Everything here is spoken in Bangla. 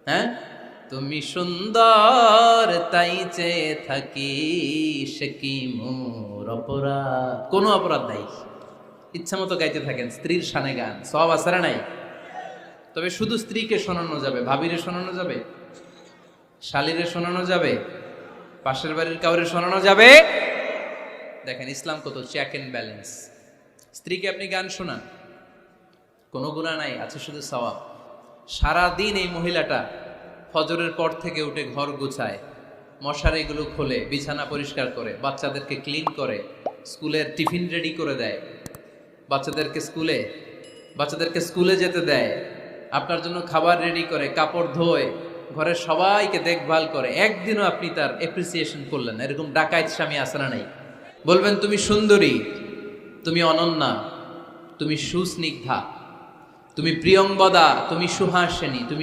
হ্যাঁ, তুমি সুন্দর তাই চেয়ে থাকি, সে কি মোর অপরাধ? কোনো অপরাধ নাই, ইচ্ছা মতো গাইতে থাকেন স্ত্রীর শানে গান, সব আসারা নাই। তবে শুধু স্ত্রীকে শোনানো যাবে, ভাবিরে শোনানো যাবে, শালিরে শোনানো যাবে, পাশের বাড়ির কাউরে শোনানো যাবে? দেখেন ইসলাম কত চেক এন্ড ব্যালেন্স। স্ত্রীকে আপনি গান শোনান, কোনো গুনাহ নাই, আছে শুধু সওয়াব। সারাদিন এই মহিলাটা ফজরের পর থেকে উঠে ঘর গুছায়, মশারিগুলো খোলে, বিছানা পরিষ্কার করে, বাচ্চাদেরকে ক্লিন করে, স্কুলের টিফিন রেডি করে দেয়, বাচ্চাদেরকে স্কুলে যেতে দেয়, আপনার জন্য খাবার রেডি করে, কাপড় ধোয়, ঘরের সবাইকে দেখভাল করে। একদিনও আপনি তার এপ্রিসিয়েশন করলেন না। এরকম ডাকাইত স্বামী আছে না নাই? বলবেন তুমি সুন্দরী, তুমি অনন্যা, তুমি সুস্নিগ্ধা, তুমি প্রিয়ংবদা, তুমি সুহাসিনী, তুমি